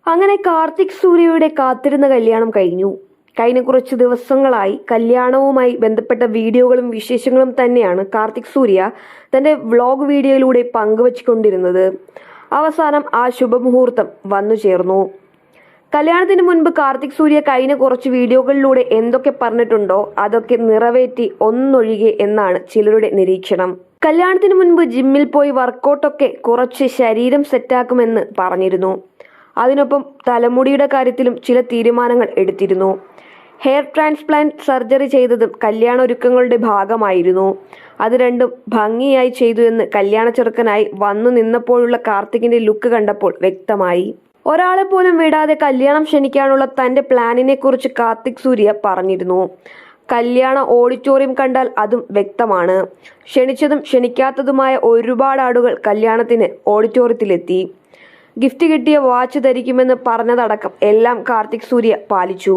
അങ്ങനെ കാർത്തിക് സൂര്യയുടെ കാത്തിരുന്ന കല്യാണം കഴിഞ്ഞു. കഴിഞ്ഞ കുറച്ച് ദിവസങ്ങളായി കല്യാണവുമായി ബന്ധപ്പെട്ട വീഡിയോകളും വിശേഷങ്ങളും തന്നെയാണ് കാർത്തിക് സൂര്യ തന്റെ വ്ലോഗ് വീഡിയോയിലൂടെ പങ്കുവച്ചുകൊണ്ടിരുന്നത്. അവസാനം ആ ശുഭമുഹൂർത്തം വന്നു ചേർന്നു. കല്യാണത്തിന് മുൻപ് കാർത്തിക് സൂര്യ കഴിഞ്ഞ കുറച്ച് വീഡിയോകളിലൂടെ എന്തൊക്കെ പറഞ്ഞിട്ടുണ്ടോ അതൊക്കെ നിറവേറ്റി ഒന്നൊഴികെ എന്നാണ് ചിലരുടെ നിരീക്ഷണം. കല്യാണത്തിന് മുൻപ് ജിമ്മിൽ പോയി വർക്കൗട്ടൊക്കെ കുറച്ച് ശരീരം സെറ്റാക്കുമെന്ന് പറഞ്ഞിരുന്നു. അതിനൊപ്പം തലമുടിയുടെ കാര്യത്തിലും ചില തീരുമാനങ്ങൾ എടുത്തിരുന്നു. ഹെയർ ട്രാൻസ്പ്ലാന്റ് സർജറി ചെയ്തതും കല്യാണ ഒരുക്കങ്ങളുടെ ഭാഗമായിരുന്നു. അത് രണ്ടും ഭംഗിയായി ചെയ്തു എന്ന് കല്യാണ ചെറുക്കനായി വന്നു നിന്നപ്പോഴുള്ള കാർത്തികിന്റെ ലുക്ക് കണ്ടപ്പോൾ വ്യക്തമായി. ഒരാളെ പോലും വിടാതെ കല്യാണം ക്ഷണിക്കാനുള്ള തന്റെ പ്ലാനിനെ കുറിച്ച് കാർത്തിക് സൂര്യ പറഞ്ഞിരുന്നു. കല്യാണ ഓഡിറ്റോറിയം കണ്ടാൽ അതും വ്യക്തമാണ്. ക്ഷണിച്ചതും ക്ഷണിക്കാത്തതുമായ ഒരുപാട് ആളുകൾ കല്യാണത്തിന് ഓഡിറ്റോറിയത്തിലെത്തി. ഗിഫ്റ്റ് കിട്ടിയ വാച്ച് ധരിക്കുമെന്ന് പറഞ്ഞതടക്കം എല്ലാം കാർത്തിക് സൂര്യ പാലിച്ചു.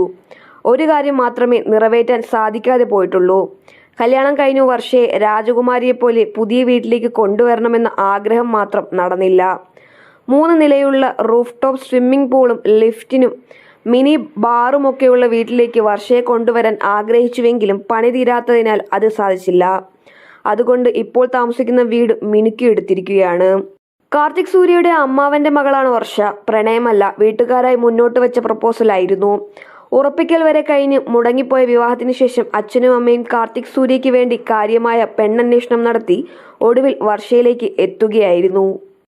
ഒരു കാര്യം മാത്രമേ നിറവേറ്റാൻ സാധിക്കാതെ പോയിട്ടുള്ളൂ. കല്യാണം കഴിഞ്ഞ വർഷേ രാജകുമാരിയെപ്പോലെ പുതിയ വീട്ടിലേക്ക് കൊണ്ടുവരണമെന്ന ആഗ്രഹം മാത്രം നടന്നില്ല. 3 നിലയുള്ള റൂഫ് ടോപ്പ് സ്വിമ്മിംഗ് പൂളും ലിഫ്റ്റിനും മിനി ബാറുമൊക്കെയുള്ള വീട്ടിലേക്ക് വർഷയെ കൊണ്ടുവരാൻ ആഗ്രഹിച്ചുവെങ്കിലും പണി തീരാത്തതിനാൽ അത് സാധിച്ചില്ല. അതുകൊണ്ട് ഇപ്പോൾ താമസിക്കുന്ന വീട് മിനുക്കിയെടുത്തിരിക്കുകയാണ്. കാർത്തിക് സൂര്യയുടെ അമ്മാവന്റെ മകളാണ് വർഷ. പ്രണയമല്ല, വീട്ടുകാരായി മുന്നോട്ട് വെച്ച പ്രപ്പോസലായിരുന്നു. ഉറപ്പിക്കൽ വരെ കഴിഞ്ഞ് മുടങ്ങിപ്പോയ വിവാഹത്തിന് ശേഷം അച്ഛനും അമ്മയും കാർത്തിക് സൂര്യയ്ക്ക് വേണ്ടി കാര്യമായ പെണ്ണന്വേഷണം നടത്തി ഒടുവിൽ വർഷയിലേക്ക് എത്തുകയായിരുന്നു.